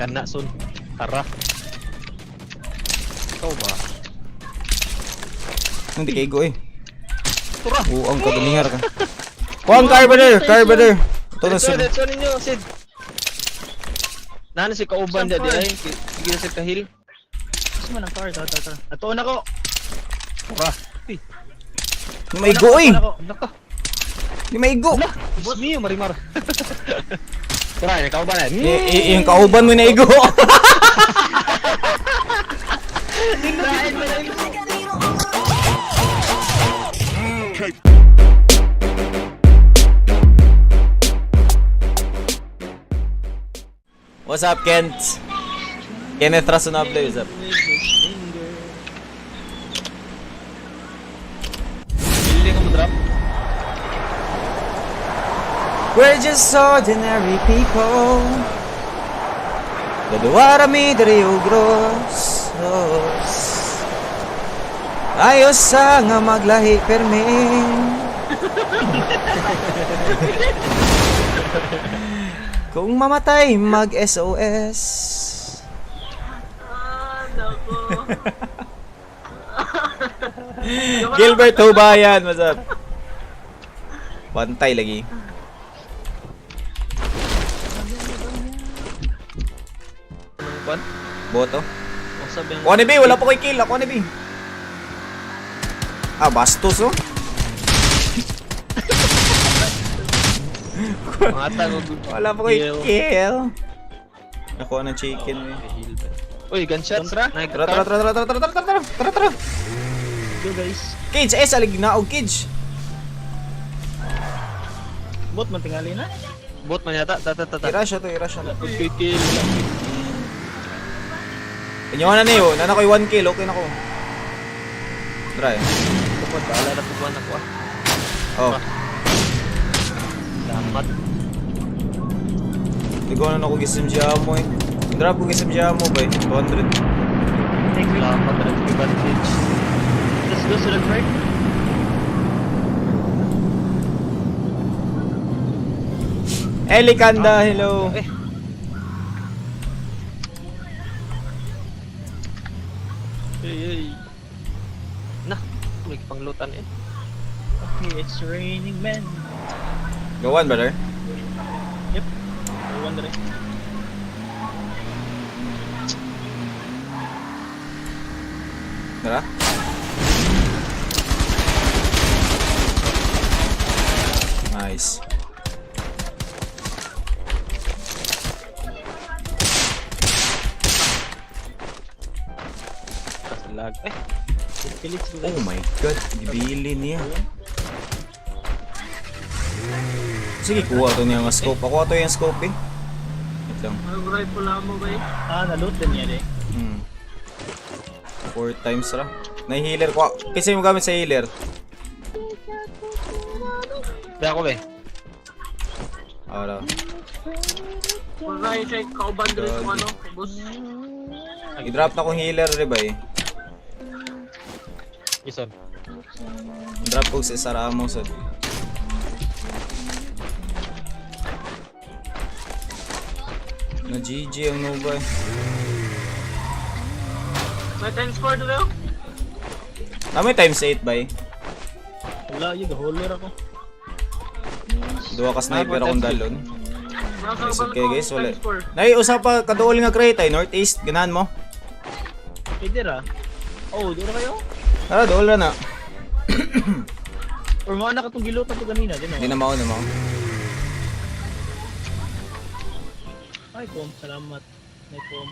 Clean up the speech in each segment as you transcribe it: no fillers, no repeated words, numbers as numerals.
Kana son. Tara. Ikaw ba? Hindi kay go eh. Tura. Ang kagalihar ka. Kuang carburetor. Ito na sir. Let's ninyo, Sid. Nana si kauban dia ay. Sige na sa kahil. Gusto mo ng car, tara. Atuon ako. Tura. Ni may go eh. Naka. Ni may go. Boss niyo marimar. Tura, ni kauban na. Yung kauban mo na igo. What's up, Kent? Kenneth Rasonable, what's up? Hindi ko mo-drop. We're just ordinary people. Daluarami de Rio Grossos. Ayos nga maglahi permin. Kung mamatay mag-SOS. Gilbert Hubayan, what's up? Pantay lagi. Ban? Boto. O sabi ang Kuha ni B, wala pa ko'y kill. Kuha ni B. Bastos oh. mga tanong. Wala pa ko'y kill. Nakuha ng chicken eh. Uy, gunshot. Tara. Go guys. Kids, salig na og kids. Bot man tingali na. Bot man yata. Tata. Irasya to. Kill. Inyo na niyo, nana ko'y 1 kill, okay na ko. Try. Tupad, bahala na tubuan ako ah. Oh. Damat. Ikaw na ako gisim siya mo eh. Drop ko gisim siya mo ba eh. 200. Damat na yung advantage. Let's go sa right. Elikanda, hello. Hey. Nah, may panglutan eh. Okay, it's raining men. Go on, brother. Yep. I wonder. Tara. Nice. Lag. Oh my god, gibili niya. Sige, kuha to niya nga scope. Ako to yung scope eh. Wait lang. Rifle mo ba eh? Na-loot din yan eh. 4 times ra. Na-healer ko. Kasi mo gamit sa healer. Kaya ko ba eh? Ara. Pagkaya siya kauban dito ano, boss. I-drop na kong healer riba eh. Ison. Drop ko sa Saramo sa. Na GG ang Nova eh. May time score doon? May times 8 ba eh. Wala yun, gaholer ako. Duwa ka sniper akong dalon. Okay guys, wala. Score. Nai-usap pa kaduol nga crate ay northeast, ganahan mo. Pwede ra. Oh, doon na kayo? Tara, duol ra na. Or mga nakatong gilutan to ganina, din Hindi oh. na mao na mao. Ay, Pom, salamat. Ay, Pom.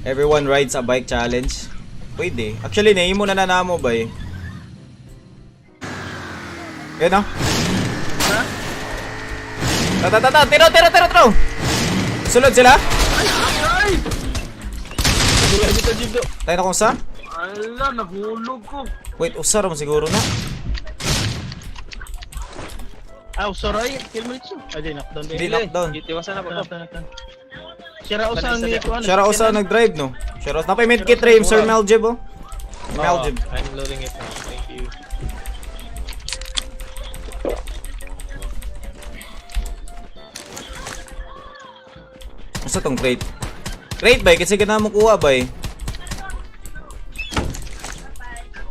Everyone rides a bike challenge. Pwede. Actually, nahimo na nanamo ba eh. Yan o. Ha? Tiro! Sulod sila? Ay! Wala dito dito. Tayo na kung sa? Ala, nahulog ko. Wait, usar mo siguro na. Ah, sorry. Kill mo ito. Ay, di, knockdown din. Hindi, knockdown. Itiwasan na pa to. Knockdown. Sira usa ang ito. Shara usa nag-drive no? Shara usa. Napay medkit rin, Sir Meljib oh. Meljib. I'm loading it now. Thank you. Asa tong crate? Great bay, kasi ka na mo kuha bay.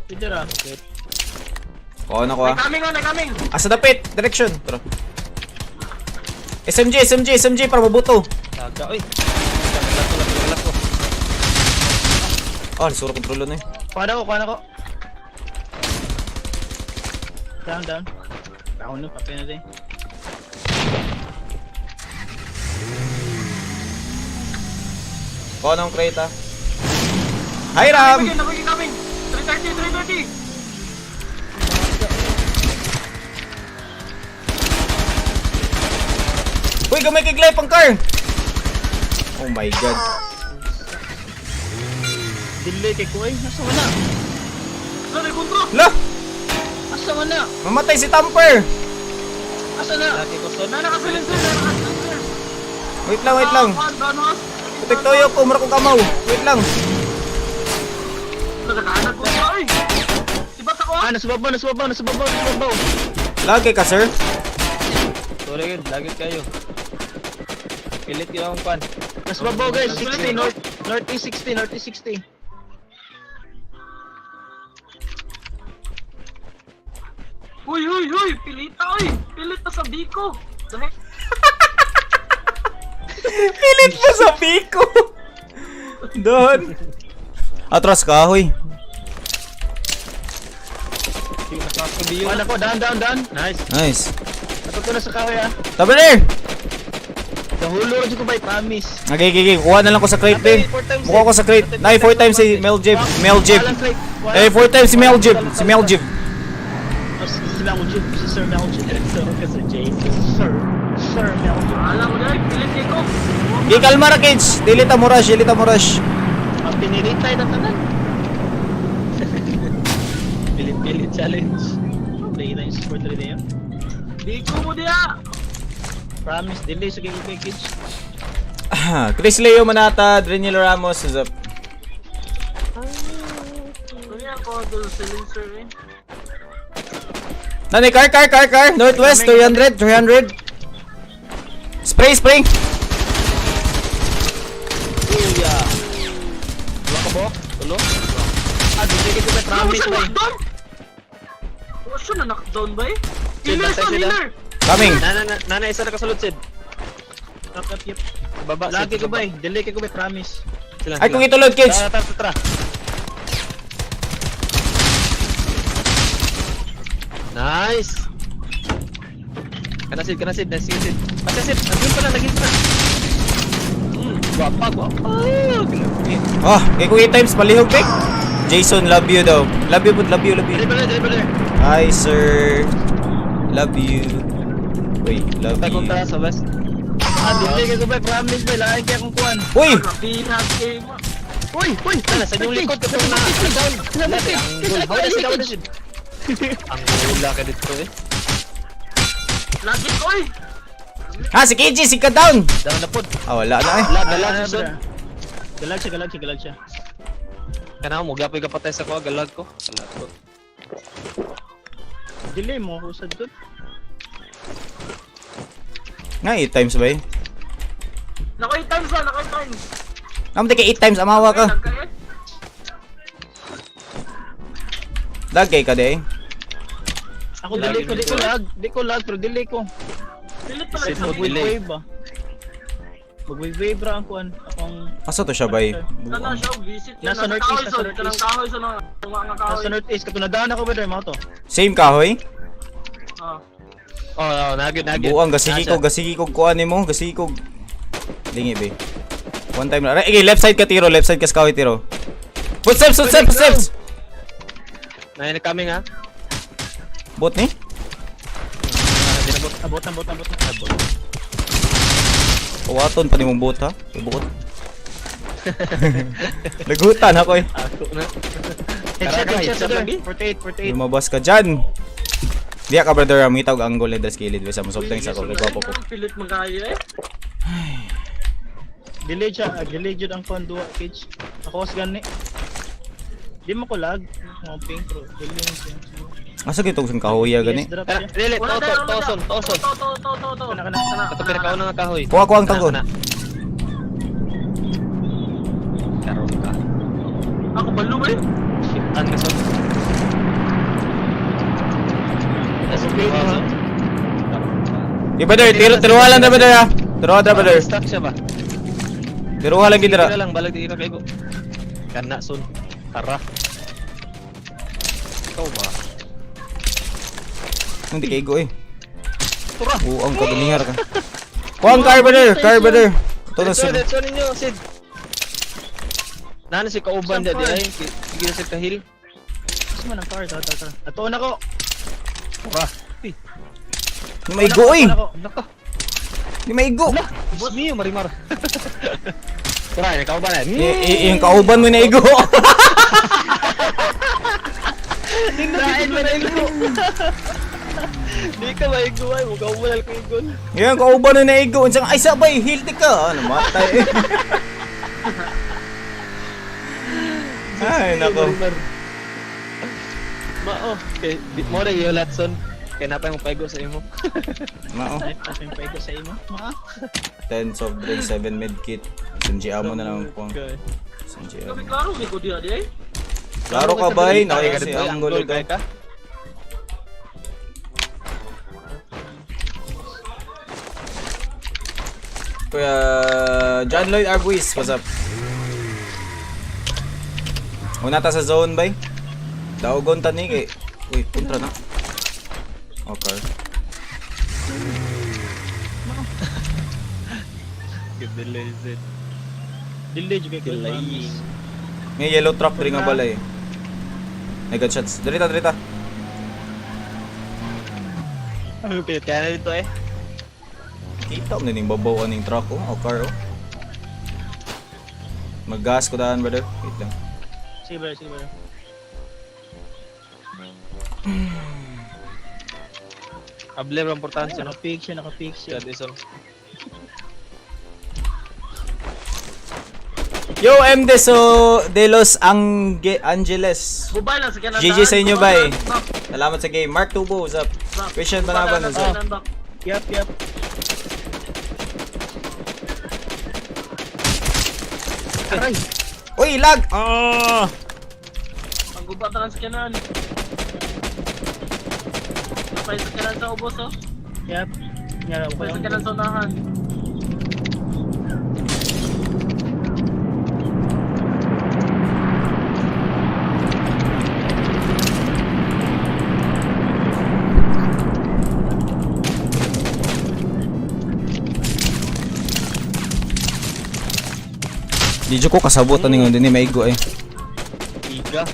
Pwede ra. Okay. Kuha na ko ah. Coming. Asa dapit, direction. Tara. SMG para mabuto. Laga, oy. Lag ko. Ah, sura kontrolo na eh. Kuha na ko. Down. Down na, papay na din. Kuha na ang crate ah. Hi Ram! Coming. 330. Uy, gamay kay Glay pang car! Oh my god. Delay kay Kuway. Nasa wala. Sorry, kontro. Lah! Asa wala. Mamatay si Tamper! Asa na. Lagi ko son. Nakasilensir. Wait lang. Ganos. Putik toyo ko, mura ko kamaw. Wait lang. Nagkakaanag ko siya, oy. Sibat ako. Nasa babaw. Lagi ka, sir. Sorry yun, lagi kayo. Pilit yun akong pan. Nasa babaw guys. 60 northeast 60. Uy. Pilita, oy. Pilit na sa biko. Dami. Pilit mo sa piko. Doon. Atras ka, hoy. Kuha na ko. Down. Nice. Nice. Natuto na sa kahoy ah. Tabi there! Nahulo rin ko ba, promise. Nagigigig. Kuha na lang ko sa crate din. Mukha ko sa crate. Nay, 4 times si Meljib. Eh, 4 times si Meljib. Si Meljib. Si Sir Meljib. Kasi James. Sir Meljib. Alam mo dahil, pilit ko. Gikalma ra, kids. Dili ta mo rush. Ang pinilitay na tanan. Pilit challenge. Play na yung sport rin na yun. Biko mo diya. Promise, delay sa game package. Chris Leo Manata, Daniel Ramos is up. Ano yan ko, doon silencer eh. Nani, car. Northwest, 300. Spray. Kuya. Wala ka ba? Tulo? Delay ko ba, promise ba? Knockdown? Oh, siya na knockdown ba eh? Sila, Healer sila. healer. Coming. Nana, isa na kasulod, Sid. Yep. Baba, Sid. Lagi ko ba, delay ko ba, promise. Sila, Ay, kung itulod, kids. Tara. Nice! Kana Sid. Nice, Sid. Asa, Sid. Nag-heal pa na. Gwapa. Oh, kay kung 8 times, palihog, pick. Jason, love you daw. Love you. Dribble. Hi, sir. Love you. Wait, love you. Konta sa west. Delay ko ba, promise ba, lagi kaya kong kuhan. Uy! Pinag game. Uy! Nana, sa inyong likod. Kapag na. How na Sid? Ang hula ka dito eh. Lagi ko eh. Si KG, si ka down. Down na pod. Wala na eh. Galag sa Galag siya. Kana mo gapoy ka patay sa ko, galag ko. Delay mo, husad doon. Nga, 8 times ba eh? Nako 8 times. Naman kay 8 times, amawa ka. Nagkaya. Lagay ka de. Ako delay ko, di ko lag, pero delay ko. Pilit pala Sit sa mo, biko. delay. Mag-wave ba? Mag-wave ra ang kuhan. Akong... Asa to siya ba eh? Nana siya, visit yan. Nasa northeast, nasa northeast. Kanang kahoy sa mga Nasa kahoy. northeast, katunadaan ako ba dahil mga to? Same kahoy? Ah. Oh, nagid. Buang, gasigi ko kuha ni mo, gasigi ko. Lingi be. One time na. Okay, left side ka sa kahoy tiro. Footsteps! Nine coming ha. Bot ni? Abot. Uwaton pa ni mong bot ha? May bot. Lagutan ako eh. Ako na. Headshot, Headshot lagi. 48. Lumabas ka dyan. Diya ka brother, amitaw ang angle and skilled. Bisa mo sobtang sa ko. Pilit magkaya eh. Delay jud ang kuhan duwa, Cage. Ako was gani. Di mo ko lag. Mga ping pro. Delay mo siya. Asa kitong sang kahoy gani? Drop Kana, siya. dili, Wala tayo, toson. Kana. Kato pinakaon nga kahoy. Kuha ko ang tangko. Kana. Ako balo ba eh? Ang nasod. Okay, ha? Di brother, tiruha lang na brother ha. Tiruha na brother. Stuck siya ba? Tiruha lang gidra. Sige lang, balag di ka kaigo. Kana son. Tara. Ikaw ba? Hindi kaigo eh. Tara. Oo, ang kaganihar ka. Kuha ang car brother. Ito na So, sila. let's on ninyo, Sid. Nana si kauban Saan dyan pa? ay. Sige na sa kahil. Gusto mo ng car, tara. Atoon ako. Tara. Di maigo eh. Naka. Di maigo. Boss Mio, Marimar. Tara, ikaw ba na? Yung kauban mo na igo. Dahil mo na igo. Di ka maigo ay. Mukha mo lang kong igon. Yung kauban mo na igo. Unsang ay sabay, hilti ka. Ano, matay eh. Ay, nako. Mao. Okay, mo rin yung Latson. Kaya napay mo paigo sa imo. Mao. Ay, pasang pwede sa imo. 10 soft drink, 7 medkit. SMG amo na lang po. Okay. SMG Kami amo. klaro, may ko diya di ay. Klaro ka ba eh? Kaya Nakaya si ang Anggol goal kaya ito. ka? Kuya John Lloyd Arbuis, what's up? Una ta sa zone bay. Daugon ta ni kay. Uy, kontra na. Okay. Good delay, Sid. Delay juga kay Delay. May yellow truck diri nga balay. May gunshots. Dirita. Ang pilit kaya na dito eh. Kita mo na ning babaw aning truck oh, o car oh. Maggas ko daan brother. Wait lang. Sige ba. Ablem ang importansya no. Naka-pick siya. Sad isong. Yo, M. De Los Angeles. Bubay lang sa kanan. GG sa inyo, bay. Salamat sa game. Mark Tubo, what's up? Christian Banaban, what's up? Yup. Aray! Uy, lag! Ah! Ang gubat na lang sa kanan. Napay sa kanan sa ubos oh. Yup. Nga, Napay sa kanan sa unahan. Di ko kasabutan ninyo din ni maigo eh. Iga.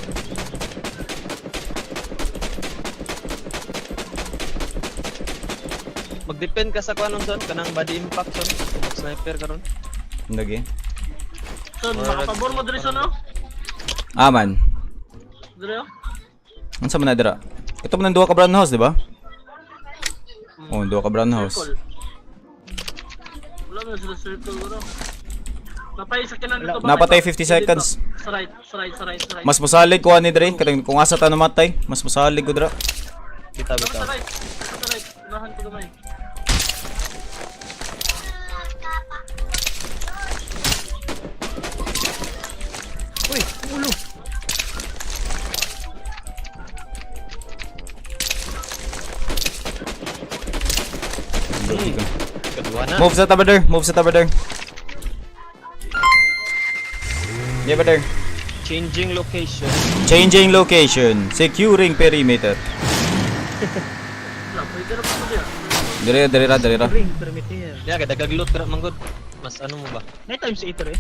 Mag-depend ka sa kuanong son, kanang body impact son. Sniper karon. Lagi. So, makapabor mo diri sa no? Aman. Diri oh. Unsa man na dira? Ito man ang duha ka brown house, di ba? Oh, duha ka brown house. Circle. Wala mo sa circle bro. Napay sa kanan dito ba? Napatay 50 seconds. Sa right. Mas mosalig ko ani dire, kadang kung asa ta namatay, mas mosalig ko dira. Kita Sa bitaw. right. Unahan ko gamay. Uy, ulo! Kedua na. Move sa tabader. Yeah, brother. Changing location. Changing location. Securing perimeter. Wala, pwede na pa mo diya. Dire. Ring, perimeter. Ya, kada gaglot ka na manggod. Mas ano mo ba? May times 8 eh.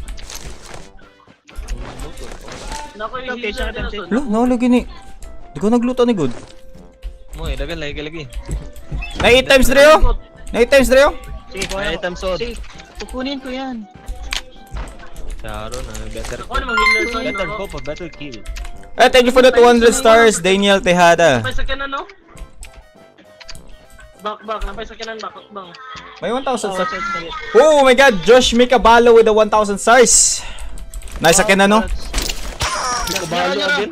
Nako yung Okay, siya healer ka din Lo, nawala gini. Di ko nagluto ni good. Mo eh, dagan lagi. Na 8 times dire oh. Na 8 times dire oh. Sige, kuha May ako. item sword. Sige, kukunin ko yan. Charo na, better Ako namang healer sa Better no? go for better kill. Thank you for the 200 stars, Daniel Tejada. Napay sa kanan no? Back, napay sa kanan back, bang. May 1,000 Oh, stars. sige. Oh my god, Josh Micabalo with the 1,000 stars. Nice akin na no? Iko balo again.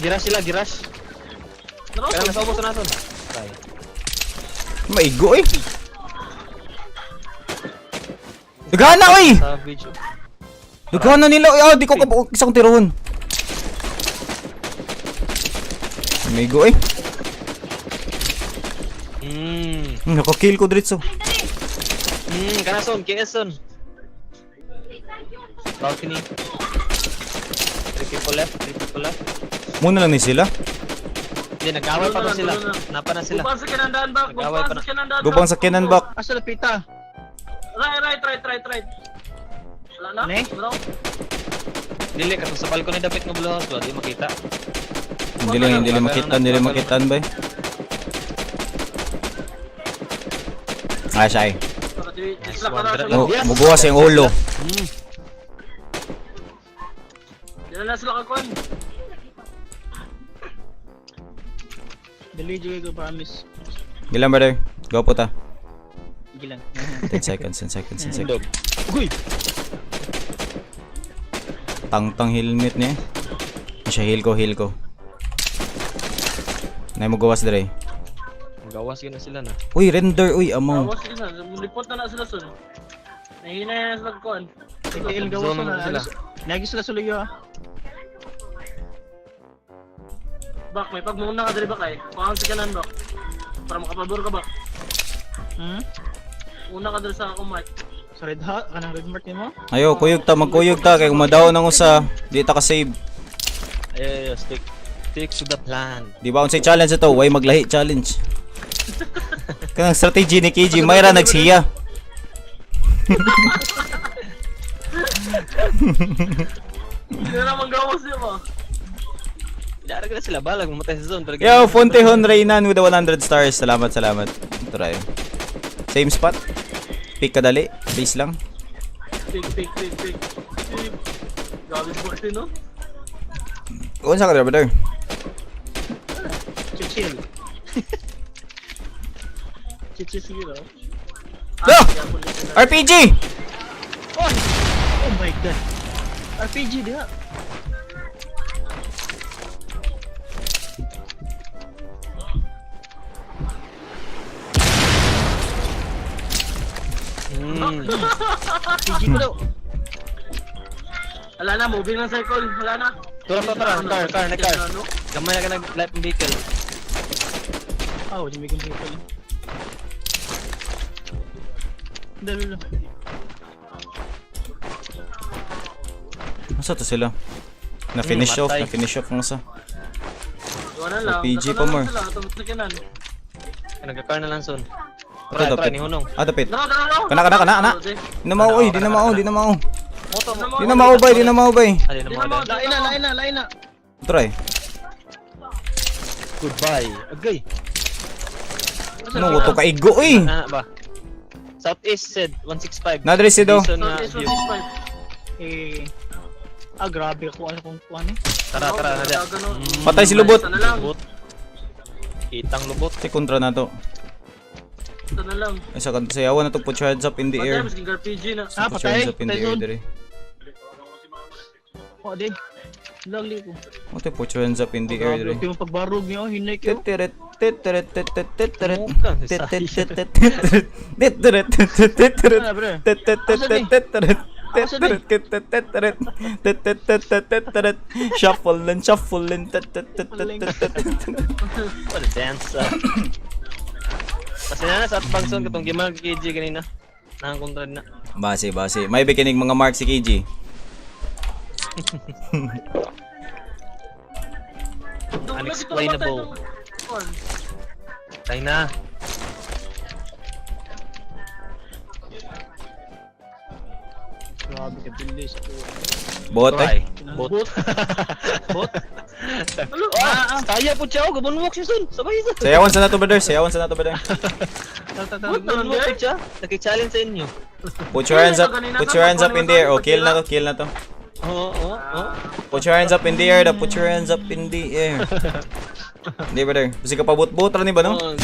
Giras sila, giras. Kaya nasa ubos na natin. Bye. Maigo eh. Gana oy. Savage. Dugahan na nila. Di ko isang tiroon. Amigo eh. Nakakill ko diretso. Kanason, KS-son. Balcony. 3 people left. Muna lang ni sila. Hindi, nag-away pa to sila. Napa na sila. Bubang sa kinandaan back. Nag-away pa Bubang na. sa kinandaan back. Gubang sa Kenan back. Asa lapita? Right. Wala na? Ne? Bro? Dili, katong sa balcony dapat nga bulohos ba? Di makita. Hindi makitan ba? Ay, siya eh. Para di- Nice isla ka one, na Dre. sa loob. Muguwas yung ulo. Di na sila kakuan. Dali juga ko promise. Gilang brother. Go po ta. Gilang. 10 seconds. Sundog. Uy! Tang helmet niya. Siya heal ko. Nay mo gawas dire. Gawas yun na sila na. Uy, render. Uy, amaw. Awas sila. Lipot na sila sun. Nahihina sila kakuan. Ikail Zone gawas mo na sila. Nagi sila suliyo ah. Bak, may pagmuna ka dali ba kay? Pakang sa kanan bak. Para makapabor ka ba? Una ka dali sa akong mic. Sa red hat, kanang red mark mo? Ayo, magkuyog ta kay kumadaw nang usa. Di ta ka save. Ayo, stick to the plan. Di ba unsay challenge ito? Why maglahi challenge? Kanang strategy ni KG, Mayra nagsiya. Hindi na naman gawas niya ba? Dara ka na sila balag mamatay sa zone. Pero Yo, Fontehon Reynan with the 100 stars. Salamat. Try. Same spot. Pick kadali. Base lang. Pig. Gabi mo siya no? Unsa ka dra brother? Chill. Chill sige daw. Ah! RPG! Oh my god. RPG dia. RPG ko daw. Wala na, moving ng cycle. Wala na. Tara. Car. Gamay na ka nag-light vehicle. Oh, di may computer. Dalo. Asa to sila? Na-finish off matay. ng isa. Wala lang. RPG pa Nakalaman more. sila, atong sa kanan. Nagka-car na lang son. Ito dapit. ni Hunong. Dapit. Dalo. Kana. Di na mao. Di na mao. Di na mao bay. Ali na mo. Lain na. Try. Goodbye. Agay. Ano to kaigo uy. Ana ba? Southeast said 165. Nadre si do. Jason na view. Grabe ako ano kung kuan eh. Tara na dia. Patay si Lubot. Lubot. Kitang lubot. Si kontra na to. Ito na lang. Ay sa kanta sayawan na to put your hands up in the Patay, air. masking RPG na. Put your hands up in the air dire. Oh, di. Lagli ko. Ote put your hands up in the air dire. Grabe yung pagbarog niyo, hinay ko. Titeret. Ano, bro? Shuffle. What a dance. Kasi na sa atbang son katong gimag KG kanina. Nakakontrad na. Base. May bekinig mga mark si KG. Unexplainable. Tayo na. Grabe ka bilis ko. Bot eh. Bot. Bot. Kaya po siya. Gabunwok siya son. Sabay son. Sayawan sa nato brother. Gabunwok po siya. Naki-challenge sa inyo. Put your hands up in the air. Oh, kill na to. Oo. Put your hands up in the air. Put your hands up in the air. Hindi brother. Kasi ka pabot-bot ra ni ba no? 1,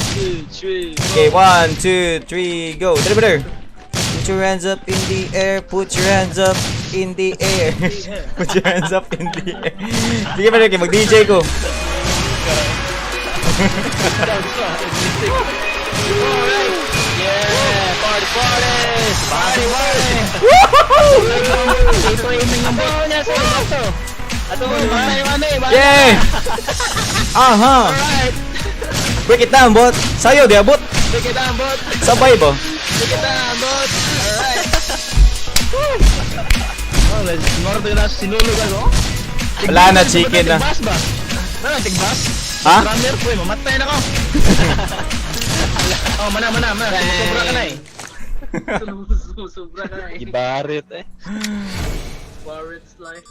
2, 3. Okay, 1, 2, 3, go. Dali brother. Put your hands up in the air. Put your hands up in the air. Put your hands up in the air. Sige brother, kaya mag-DJ ko. Yeah! Party! Ito yung Yeah! Aha! Alright. Break it down, bot. Sayo, di abot. Break it down, bot. Sabay ba? Break it down, bot. Alright. Oh, norte na sinulog ako. Wala na, chicken na. Tigbas ba? Wala, tigbas. Ha? Runner ko eh, mamatay na ko. Oh, mana. Sobra ka na eh. Sobra ka na eh. Ibarit eh. Barrett's life.